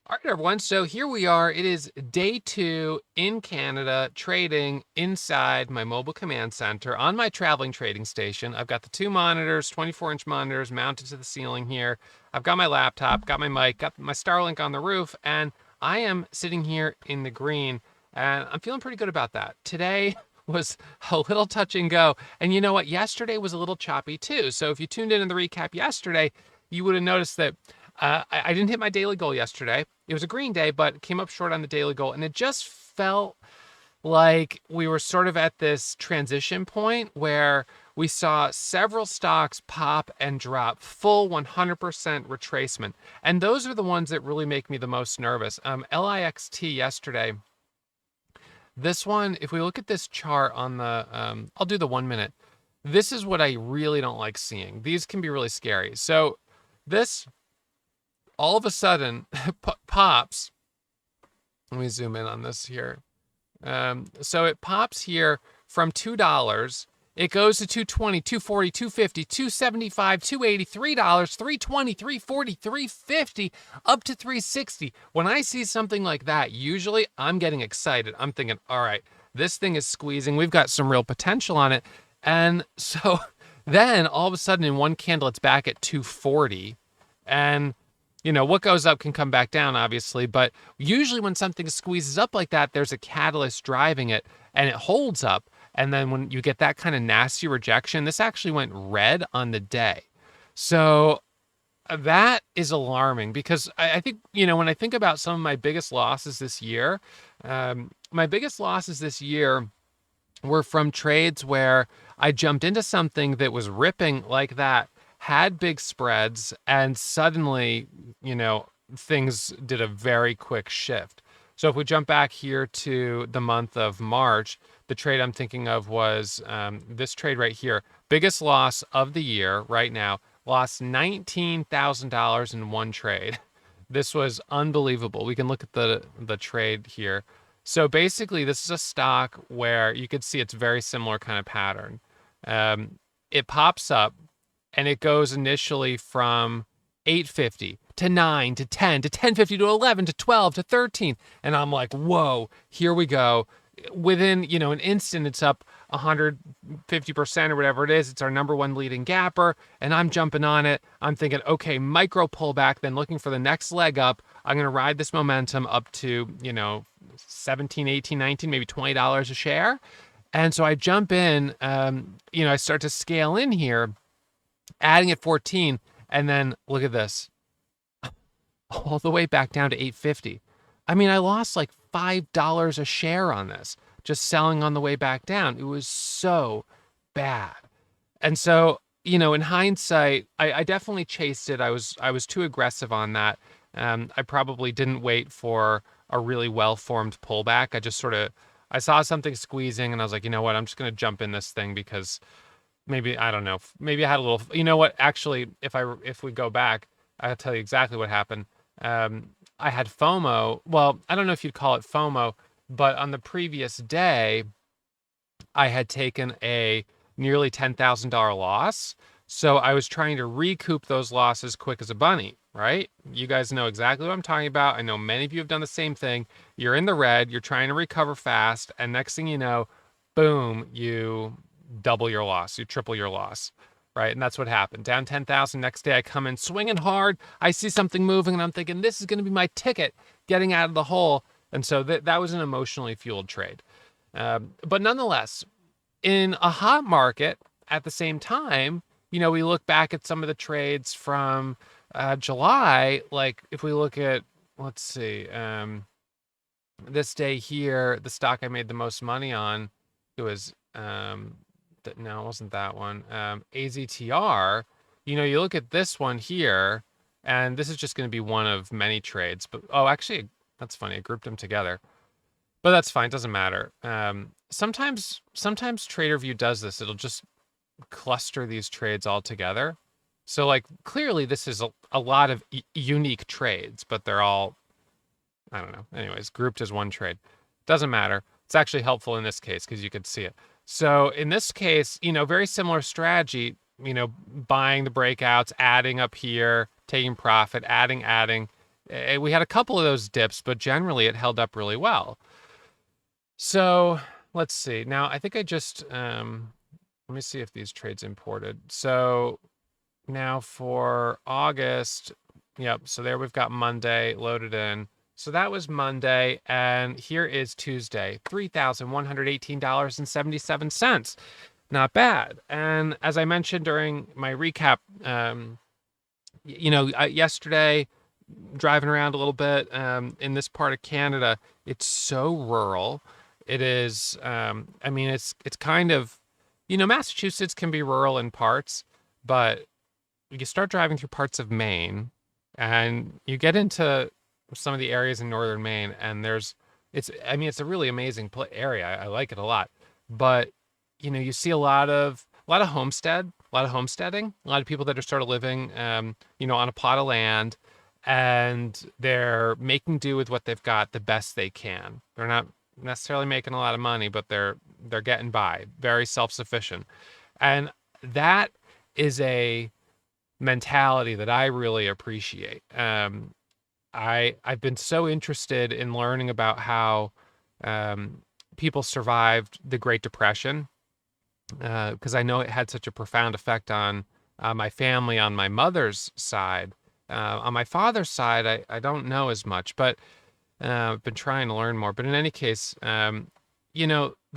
All right, everyone. So here we are. It is day 2 in Canada, trading inside my mobile command center on my traveling trading station. I've got the 2 monitors, 24-inch monitors mounted to the ceiling here. I've got my laptop, got my mic, got my Starlink on the roof, and I am sitting here in the green, and I'm feeling pretty good about that. Today was a little touch and go. And you know what? Yesterday was a little choppy too. So if you tuned in the recap yesterday, you would have noticed that I didn't hit my daily goal yesterday. It was a green day, but came up short on the daily goal. And it just felt like we were sort of at this transition point where we saw several stocks pop and drop, full 100% retracement. And those are the ones that really make me the most nervous. LIXT yesterday, this one, if we look at this chart on the, I'll do the 1 minute. This is what I really don't like seeing. These can be really scary. So this all of a sudden pops. Let me zoom in on this here. So it pops here from $2. It goes to 220, 240, 250, 275, 280, $3, 320, 340, 350, up to 360. When I see something like that, usually I'm getting excited. I'm thinking, all right, this thing is squeezing. We've got some real potential on it. And so then all of a sudden in one candle, it's back at 240. And what goes up can come back down, obviously, but usually when something squeezes up like that, there's a catalyst driving it and it holds up. And then when you get that kind of nasty rejection, this actually went red on the day. So that is alarming because I think, when I think about some of my biggest losses this year, my biggest losses this year were from trades where I jumped into something that was ripping like that, had big spreads, and suddenly, things did a very quick shift. So if we jump back here to the month of March, the trade I'm thinking of was this trade right here. Biggest loss of the year right now, lost $19,000 in one trade. This was unbelievable. We can look at the trade here. So basically, this is a stock where you could see it's very similar kind of pattern. It pops up, and it goes initially from 850 to 9 to 10 to 1050 to 11 to 12 to 13. And I'm like, whoa, here we go. Within, an instant, it's up 150% or whatever it is. It's our number one leading gapper. And I'm jumping on it. I'm thinking, okay, micro pullback, then looking for the next leg up. I'm going to ride this momentum up to, 17, 18, 19, maybe $20 a share. And so I jump in, I start to scale in here, adding at 14, and then look at this, all the way back down to 850. I mean, I lost like $5 a share on this, just selling on the way back down. It was so bad. And so, in hindsight, I definitely chased it. I was too aggressive on that. I probably didn't wait for a really well-formed pullback. I saw something squeezing, and I was like, you know what? I'm just going to jump in this thing because maybe, I don't know, maybe I had a little, actually, if we go back, I'll tell you exactly what happened. I had FOMO. Well, I don't know if you'd call it FOMO, but on the previous day, I had taken a nearly $10,000 loss. So I was trying to recoup those losses quick as a bunny, right? You guys know exactly what I'm talking about. I know many of you have done the same thing. You're in the red, you're trying to recover fast, and next thing you know, boom, you double your loss, you triple your loss, right? And that's what happened. Down 10,000. Next day, I come in swinging hard. I see something moving, and I'm thinking, this is going to be my ticket getting out of the hole. And so that was an emotionally fueled trade. But nonetheless, in a hot market at the same time, we look back at some of the trades from July. Like if we look at, let's see, this day here, the stock I made the most money on, it was, no, it wasn't that one. AZTR, you look at this one here, and this is just going to be one of many trades. But, actually, that's funny. I grouped them together. But that's fine. Doesn't matter. Sometimes TraderView does this. It'll just cluster these trades all together. So, like, clearly this is a lot of unique trades, but they're all, I don't know. Anyways, grouped as one trade. Doesn't matter. It's actually helpful in this case because you could see it. So in this case, very similar strategy, buying the breakouts, adding up here, taking profit, adding, We had a couple of those dips, but generally it held up really well. So let's see. Now I think I just let me see if these trades imported. So now for August, yep. So there we've got Monday loaded in. So that was Monday, and here is Tuesday, $3,118.77. Not bad. And as I mentioned during my recap, yesterday, driving around a little bit in this part of Canada, it's so rural. It is. I mean, it's kind of, Massachusetts can be rural in parts, but you start driving through parts of Maine, and you get into some of the areas in northern Maine, and it's. I mean, it's a really amazing area. I like it a lot, but you see a lot of homesteading, a lot of people that are sort of living, on a plot of land, and they're making do with what they've got the best they can. They're not necessarily making a lot of money, but they're getting by, very self-sufficient. And that is a mentality that I really appreciate. I've been so interested in learning about how people survived the Great Depression, because I know it had such a profound effect on my family on my mother's side. On my father's side, I don't know as much, but I've been trying to learn more. But in any case, the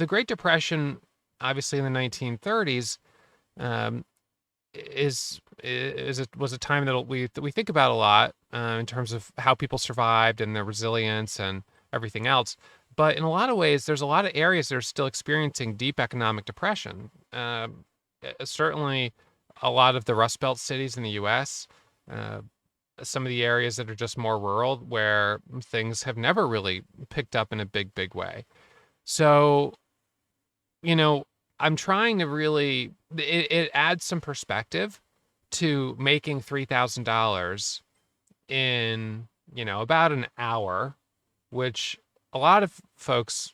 Great Depression, obviously in the 1930s, was a time that we think about a lot in terms of how people survived and their resilience and everything else. But in a lot of ways, there's a lot of areas that are still experiencing deep economic depression. Certainly, a lot of the Rust Belt cities in the U.S., some of the areas that are just more rural, where things have never really picked up in a big, big way. So, I'm trying to really, it adds some perspective to making $3,000 in, about an hour, which a lot of folks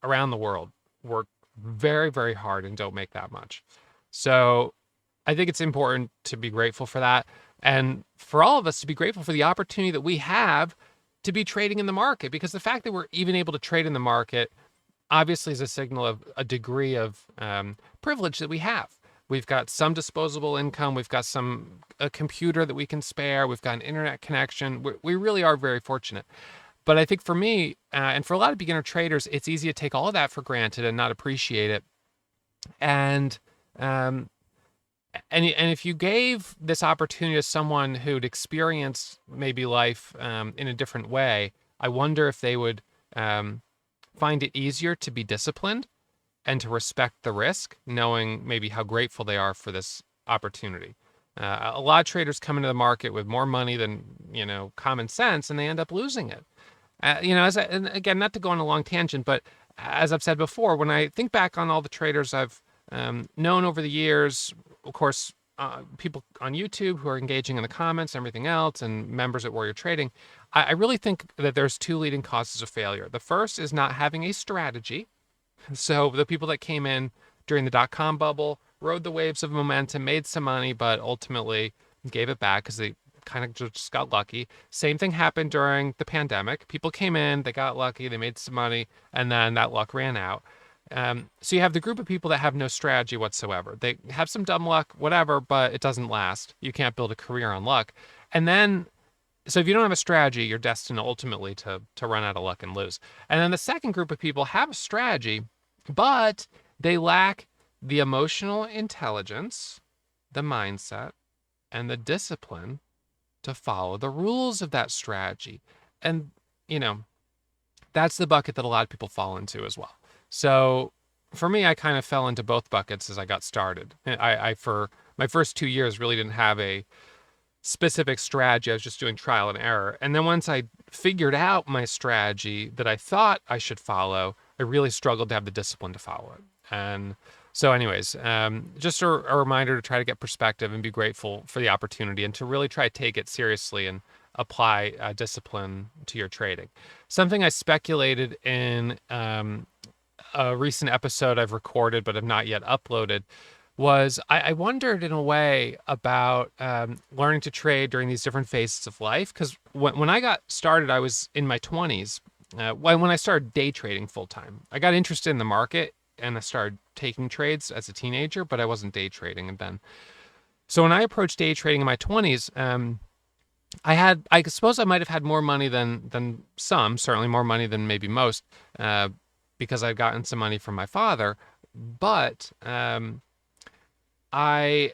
around the world work very, very hard and don't make that much. So I think it's important to be grateful for that. And for all of us to be grateful for the opportunity that we have to be trading in the market, because the fact that we're even able to trade in the market obviously is a signal of a degree of privilege that we have. We've got some disposable income. We've got a computer that we can spare. We've got an internet connection. We really are very fortunate. But I think for me, and for a lot of beginner traders, it's easy to take all of that for granted and not appreciate it. And if you gave this opportunity to someone who'd experienced maybe life in a different way, I wonder if they would find it easier to be disciplined and to respect the risk, knowing maybe how grateful they are for this opportunity. A lot of traders come into the market with more money than common sense, and they end up losing it. And again, not to go on a long tangent, but as I've said before, when I think back on all the traders I've known over the years, of course, people on YouTube who are engaging in the comments and everything else, and members at Warrior Trading, I really think that there's two leading causes of failure. The first is not having a strategy. So the people that came in during the dot-com bubble, rode the waves of momentum, made some money, but ultimately gave it back because they kind of just got lucky. Same thing happened during the pandemic. People came in, they got lucky, they made some money, and then that luck ran out. So you have the group of people that have no strategy whatsoever. They have some dumb luck, whatever, but it doesn't last. You can't build a career on luck. And then, so if you don't have a strategy, you're destined ultimately to run out of luck and lose. And then the second group of people have a strategy, but they lack the emotional intelligence, the mindset, and the discipline to follow the rules of that strategy. And, that's the bucket that a lot of people fall into as well. So for me, I kind of fell into both buckets as I got started. I for my first 2 years, really didn't have a specific strategy. I was just doing trial and error. And then once I figured out my strategy that I thought I should follow, I really struggled to have the discipline to follow it. And so anyways, just a reminder to try to get perspective and be grateful for the opportunity, and to really try to take it seriously and apply discipline to your trading. Something I speculated in a recent episode I've recorded but have not yet uploaded was I wondered in a way about learning to trade during these different phases of life. Because when I got started, I was in my 20s. When I started day trading full time, I got interested in the market and I started taking trades as a teenager, but I wasn't day trading. And then, so when I approached day trading in my 20s, I suppose I might have had more money than some, certainly more money than maybe most, uh, because I'd gotten some money from my father. But I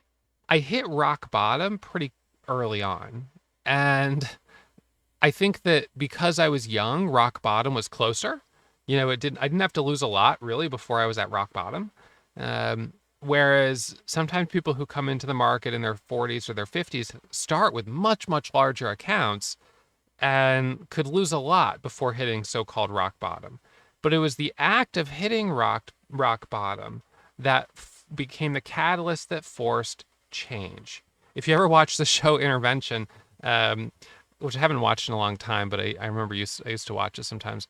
I hit rock bottom pretty early on. And I think that because I was young, rock bottom was closer. I didn't have to lose a lot really before I was at rock bottom. Whereas sometimes people who come into the market in their 40s or their 50s start with much, much larger accounts and could lose a lot before hitting so-called rock bottom. But it was the act of hitting rock bottom that became the catalyst that forced change. If you ever watch the show Intervention, um, which I haven't watched in a long time, but I remember I used to watch it sometimes.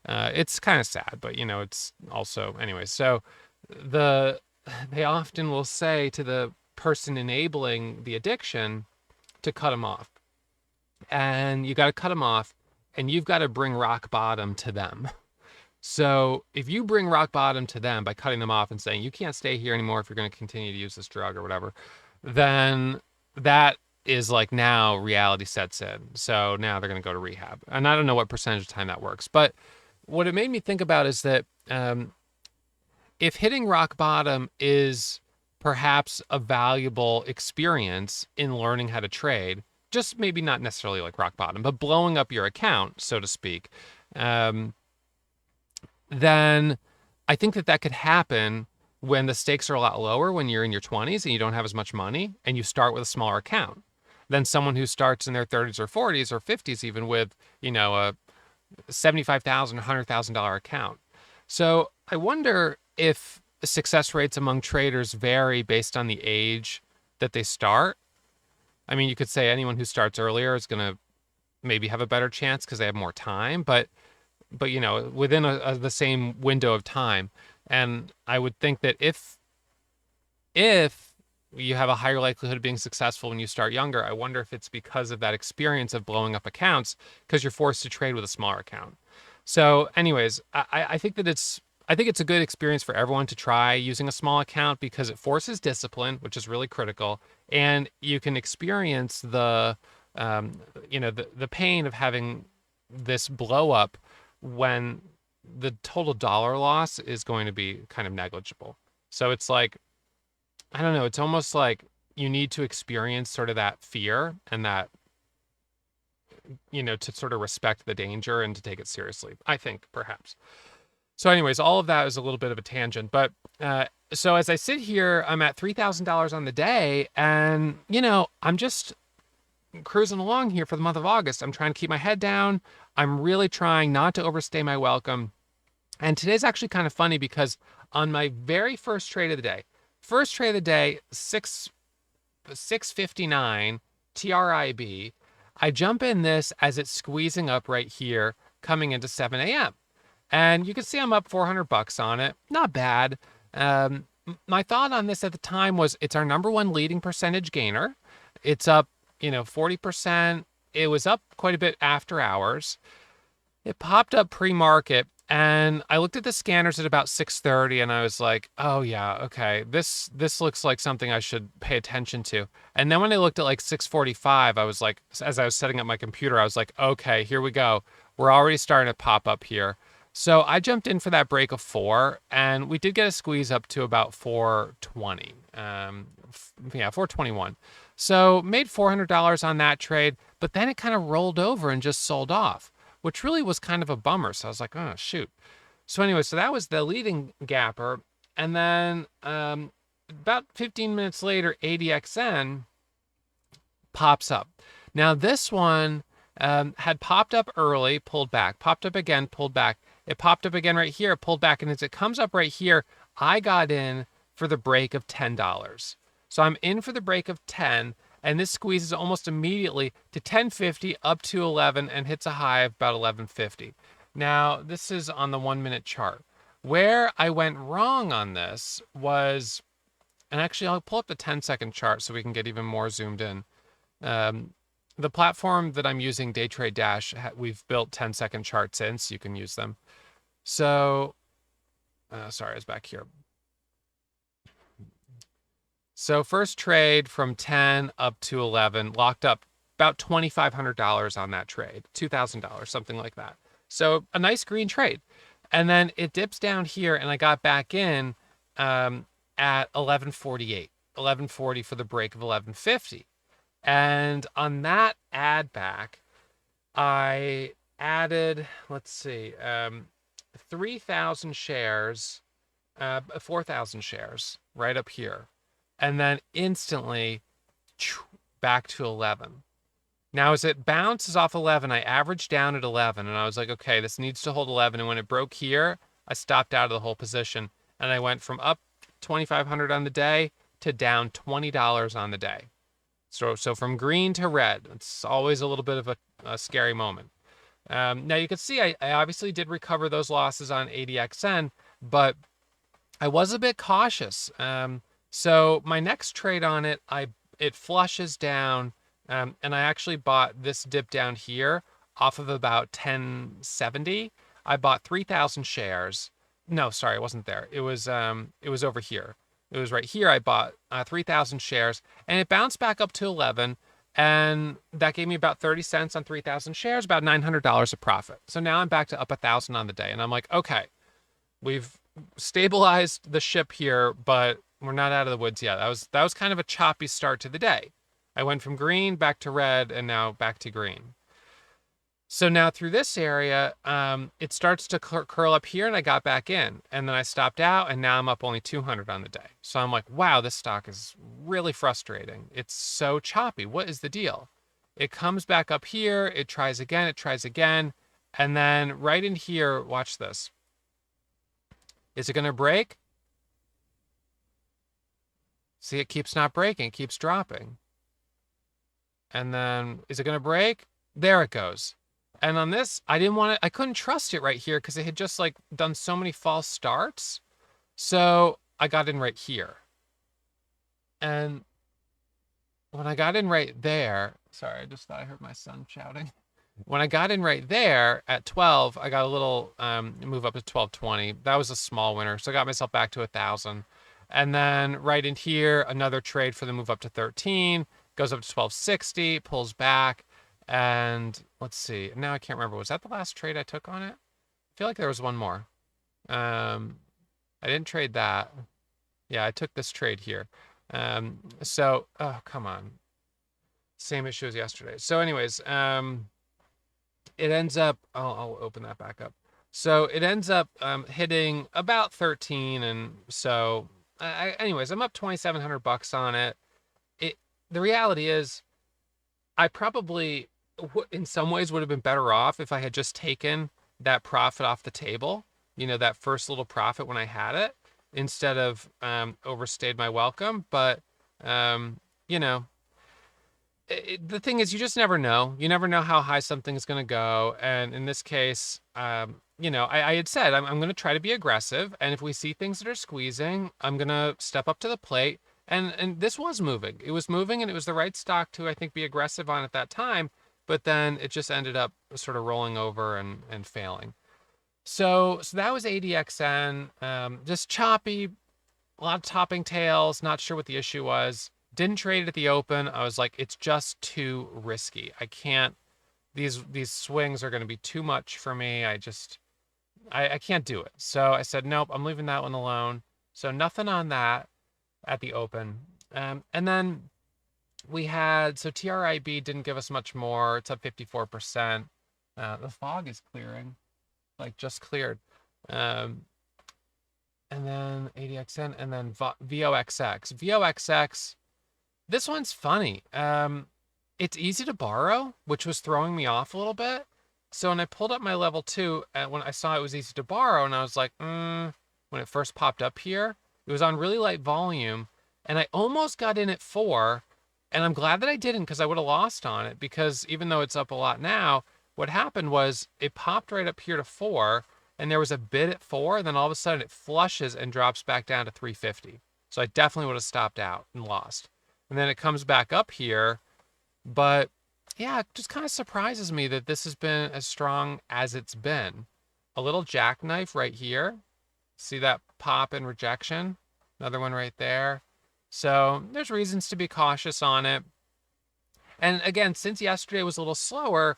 It's kind of sad, but it's also anyway. So the they often will say to the person enabling the addiction to cut them off, and you got to cut them off, and you've got to bring rock bottom to them. So if you bring rock bottom to them by cutting them off and saying you can't stay here anymore if you're going to continue to use this drug or whatever, then that is like now reality sets in. So now they're going to go to rehab. And I don't know what percentage of time that works. But what it made me think about is that if hitting rock bottom is perhaps a valuable experience in learning how to trade, just maybe not necessarily like rock bottom, but blowing up your account, so to speak, um, then I think that could happen when the stakes are a lot lower, when you're in your 20s and you don't have as much money and you start with a smaller account than someone who starts in their 30s or 40s or 50s, even with, a $75,000, $100,000 account. So I wonder if success rates among traders vary based on the age that they start. I mean, you could say anyone who starts earlier is going to maybe have a better chance because they have more time, but within the same window of time. And I would think that if you have a higher likelihood of being successful when you start younger, I wonder if it's because of that experience of blowing up accounts because you're forced to trade with a smaller account. So anyways, I think it's a good experience for everyone to try using a small account because it forces discipline, which is really critical, and you can experience the pain of having this blow up when the total dollar loss is going to be kind of negligible. So it's like, I don't know, it's almost like you need to experience sort of that fear and that, to sort of respect the danger and to take it seriously, I think, perhaps. So, anyways, all of that is a little bit of a tangent. But so as I sit here, I'm at $3,000 on the day, and, I'm just cruising along here for the month of August. I'm trying to keep my head down. I'm really trying not to overstay my welcome. And today's actually kind of funny because on my very first trade of the day, 659 TRIB, I jump in this as it's squeezing up right here, coming into 7 a.m. And you can see I'm up $400 on it. Not bad. My thought on this at the time was it's our number one leading percentage gainer. It's up 40%. It was up quite a bit after hours. It popped up pre-market, and I looked at the scanners at about 6:30, and I was like, oh yeah, okay, this looks like something I should pay attention to. And then when I looked at like 6:45, I was like, as I was setting up my computer, I was like, okay, here we go. We're already starting to pop up here. So I jumped in for that break of 4, and we did get a squeeze up to about 420. 421. So made $400 on that trade, but then it kind of rolled over and just sold off, which really was kind of a bummer. So I was like, oh, shoot. So anyway, so that was the leading gapper. And then about 15 minutes later, ADXN pops up. Now this one had popped up early, pulled back, popped up again, pulled back. It popped up again right here, pulled back. And as it comes up right here, I got in for the break of $10. So I'm in for the break of 10, and this squeezes almost immediately to 1050 up to 11 and hits a high of about 1150. Now, this is on the 1 minute chart. Where I went wrong on this was And actually, I'll pull up the 10-second chart so we can get even more zoomed in. The platform that I'm using, Daytrade Dash, we've built 10-second charts in, so you can use them. So, sorry, I was back here. So first trade from 10 up to 11, locked up about $2,500 on that trade, $2,000, something like that. So a nice green trade. And then it dips down here, and I got back in at 11:48, 11:40 for the break of 11:50. And on that add back, I added, let's see, 3,000 shares, 4,000 shares right up here. And then instantly back to 11. Now, as it bounces off 11, I averaged down at 11, and I was like, okay, this needs to hold 11. And when it broke here, I stopped out of the whole position, and I went from up 2,500 on the day to down $20 on the day. So from green to red. It's always a little bit of a scary moment. Now you can see I obviously did recover those losses on ADXN, but I was a bit cautious. So my next trade on it, it flushes down, and I actually bought this dip down here off of about 1070. I bought 3,000 shares. No, sorry, it wasn't there. It was over here. It was right here. I bought 3,000 shares, and it bounced back up to 11, and that gave me about 30 cents on 3,000 shares, about $900 of profit. So now I'm back to up 1,000 on the day, and I'm like, okay, we've stabilized the ship here, but we're not out of the woods yet. That was kind of a choppy start to the day. I went from green back to red, and now back to green. So now through this area, it starts to curl up here, and I got back in, and then I stopped out, and now I'm up only 200 on the day. So I'm like, wow, this stock is really frustrating. It's so choppy. What is the deal? It comes back up here, it tries again, and then right in here, watch this. Is it going to break? See, it keeps not breaking, it keeps dropping. And then, is it going to break? There it goes. And on this, I couldn't trust it right here because it had just like done so many false starts. So I got in right here. And when I got in right there, sorry, I just thought I heard my son shouting. When I got in right there at 12, I got a little move up to 1220. That was a small winner. So I got myself back to 1,000. And then right in here, another trade for the move up to 13, goes up to 1260, pulls back. And let's see. Now I can't remember. Was that the last trade I took on it? I feel like there was one more. I didn't trade that. Yeah, I took this trade here. So, oh, come on. Same issue as yesterday. So anyways, it ends up, I'll open that back up. So it ends up hitting about 13. And so, anyways, I'm up $2,700 on it. The reality is, I probably, in some ways, would have been better off if I had just taken that profit off the table, that first little profit when I had it, instead of overstayed my welcome. But, the thing is, you just never know. You never know how high something is going to go. And in this case, I had said, I'm going to try to be aggressive. And if we see things that are squeezing, I'm going to step up to the plate. And this was moving. It was moving, and it was the right stock to, I think, be aggressive on at that time. But then it just ended up sort of rolling over and failing. So that was ADXN. Just choppy, a lot of topping tails. Not sure what the issue was. Didn't trade it at the open. I was like, it's just too risky. I can't. These swings are going to be too much for me. I can't do it. So I said, nope, I'm leaving that one alone. So nothing on that at the open. And then we had, so TRIB didn't give us much more. It's up 54%. The fog is clearing, like just cleared. And then ADXN, and then VOXX. VOXX, this one's funny. It's easy to borrow, which was throwing me off a little bit. So when I pulled up my level 2, when I saw it was easy to borrow, and I was like, when it first popped up here, it was on really light volume, and I almost got in at 4, and I'm glad that I didn't, because I would have lost on it, because even though it's up a lot now, what happened was it popped right up here to 4, and there was a bid at 4, and then all of a sudden it flushes and drops back down to 350. So I definitely would have stopped out and lost. And then it comes back up here, but yeah, it just kind of surprises me that this has been as strong as it's been. A little jackknife right here. See that pop and rejection? Another one right there. So there's reasons to be cautious on it. And again, since yesterday was a little slower,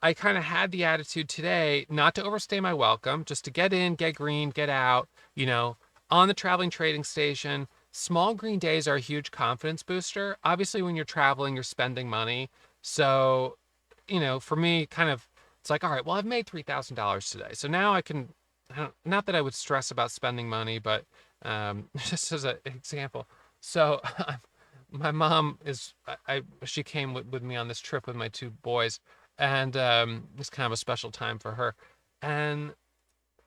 I kind of had the attitude today not to overstay my welcome, just to get in, get green, get out, on the traveling trading station. Small green days are a huge confidence booster. Obviously, when you're traveling, you're spending money. So, for me, kind of, it's like, all right, well, I've made $3,000 today. So now I can, not that I would stress about spending money, but just as an example. So my mom she came with me on this trip with my two boys, and it's kind of a special time for her. And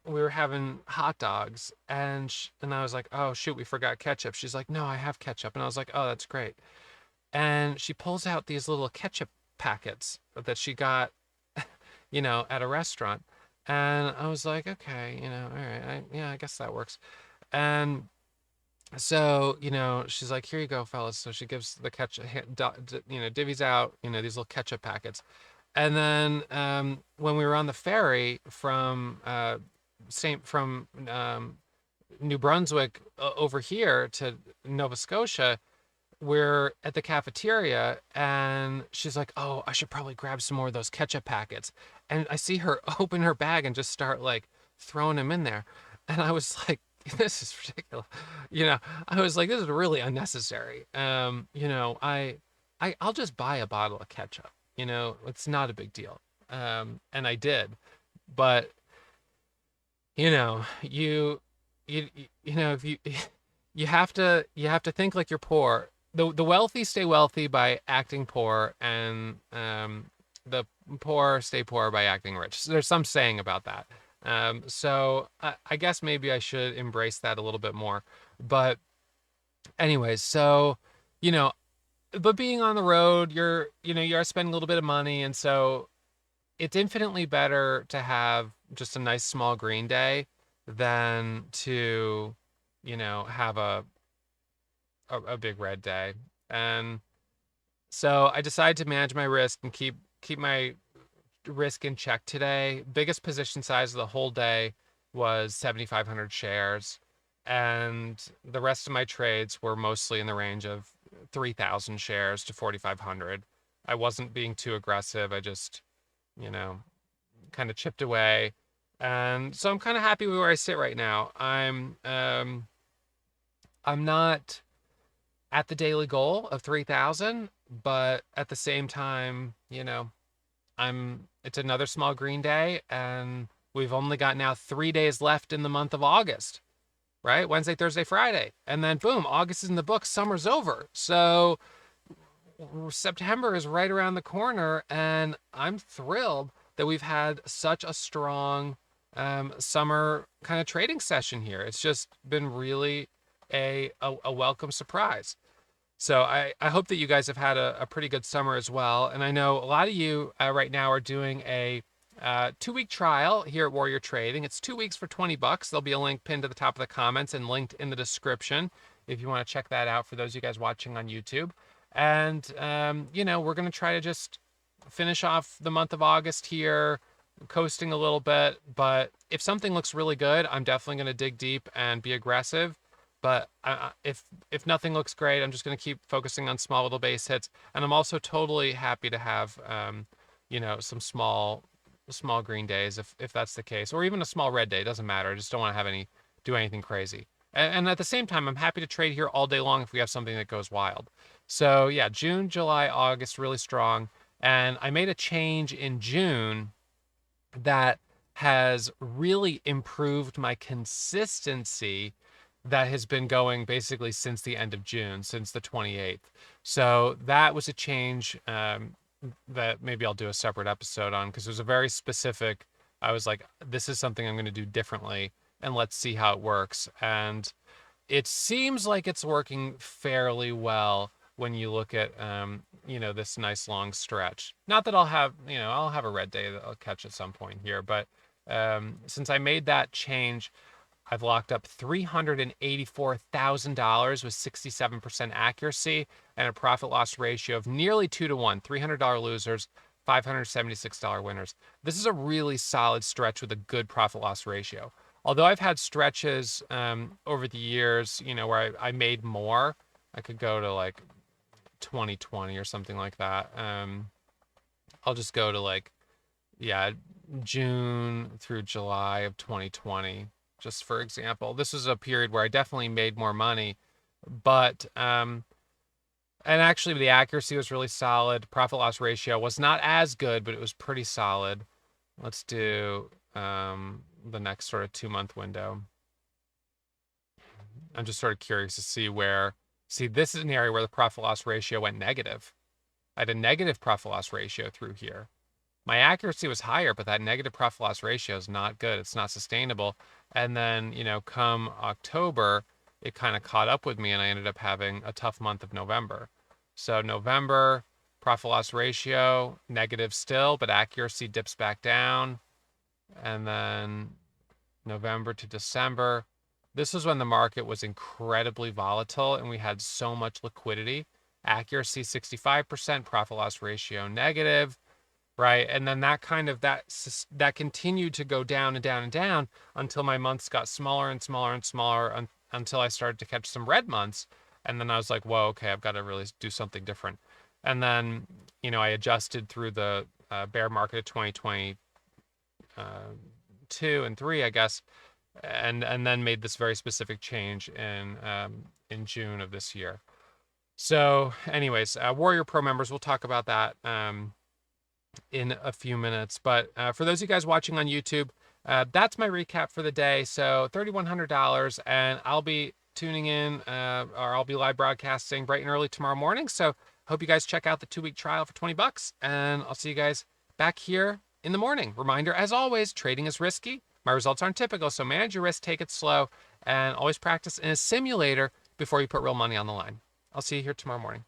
we were having hot dogs, and I was like, oh shoot, we forgot ketchup. She's like, no, I have ketchup. And I was like, oh, that's great. And she pulls out these little ketchup packets that she got, at a restaurant. And I was like, okay, all right, yeah, I guess that works. And so, she's like, here you go, fellas. So she gives the ketchup, divvies out, these little ketchup packets. And then when we were on the ferry from New Brunswick over here to Nova Scotia, we're at the cafeteria, and she's like, oh, I should probably grab some more of those ketchup packets. And I see her open her bag and just start like throwing them in there. And I was like, this is ridiculous. I was like, this is really unnecessary. I'll just buy a bottle of ketchup. It's not a big deal. And I did. But, if you have to think like you're poor. The wealthy stay wealthy by acting poor, and the poor stay poor by acting rich. There's some saying about that. So I guess maybe I should embrace that a little bit more. But anyways, so you know, but being on the road, you are spending a little bit of money, and so it's infinitely better to have just a nice small green day than to, have a big red day. And so I decided to manage my risk and keep my risk in check today. Biggest position size of the whole day was 7,500 shares. And the rest of my trades were mostly in the range of 3,000 shares to 4,500. I wasn't being too aggressive. I just, you know, kind of chipped away. And so I'm kind of happy with where I sit right now. I'm not at the daily goal of 3,000, but at the same time, it's another small green day, and we've only got now 3 days left in the month of August, right? Wednesday, Thursday, Friday. And then boom, August is in the books, summer's over. So September is right around the corner, and I'm thrilled that we've had such a strong summer kind of trading session here. It's just been really a welcome surprise. So I hope that you guys have had a pretty good summer as well. And I know a lot of you right now are doing a 2-week trial here at Warrior Trading. It's 2 weeks for $20. There'll be a link pinned to the top of the comments and linked in the description if you want to check that out for those of you guys watching on YouTube. And, we're going to try to just finish off the month of August here, coasting a little bit. But if something looks really good, I'm definitely going to dig deep and be aggressive. But if nothing looks great, I'm just going to keep focusing on small little base hits. And I'm also totally happy to have, some small green days if that's the case, or even a small red day. It doesn't matter. I just don't want to do anything crazy. And at the same time, I'm happy to trade here all day long if we have something that goes wild. So yeah, June, July, August, really strong. And I made a change in June that has really improved my consistency that has been going basically since the end of June, since the 28th. So that was a change that maybe I'll do a separate episode on, because it was a very specific, I was like, this is something I'm going to do differently, and let's see how it works. And it seems like it's working fairly well when you look at, this nice long stretch. Not that I'll have a red day that I'll catch at some point here, but since I made that change, I've locked up $384,000 with 67% accuracy and a profit loss ratio of nearly 2 to 1. $300 losers, $576 winners. This is a really solid stretch with a good profit loss ratio. Although I've had stretches over the years, where I made more. I could go to like 2020 or something like that. I'll just go to like, yeah, June through July of 2020, just for example. This is a period where I definitely made more money, but and actually the accuracy was really solid. Profit loss ratio was not as good, but it was pretty solid. Let's do the next sort of 2-month window. I'm just sort of curious to see this is an area where the profit loss ratio went negative. I had a negative profit loss ratio through here. My accuracy was higher, but that negative profit loss ratio is not good. It's not sustainable. And then, come October, it kind of caught up with me and I ended up having a tough month of November. So November, profit loss ratio, negative still, but accuracy dips back down. And then November to December, this was when the market was incredibly volatile and we had so much liquidity. Accuracy 65%, profit loss ratio negative, right? And then that continued to go down and down and down until my months got smaller and smaller and smaller until I started to catch some red months. And then I was like, whoa, okay, I've got to really do something different. And then, I adjusted through the bear market of 2022 and 3, I guess, and then made this very specific change in June of this year. So anyways, Warrior Pro members, we'll talk about that in a few minutes. But for those of you guys watching on YouTube, that's my recap for the day. So $3,100, and I'll be tuning in or I'll be live broadcasting bright and early tomorrow morning. So hope you guys check out the 2-week trial for $20, and I'll see you guys back here in the morning. Reminder, as always, trading is risky. My results aren't typical, so manage your risk, take it slow, and always practice in a simulator before you put real money on the line. I'll see you here tomorrow morning.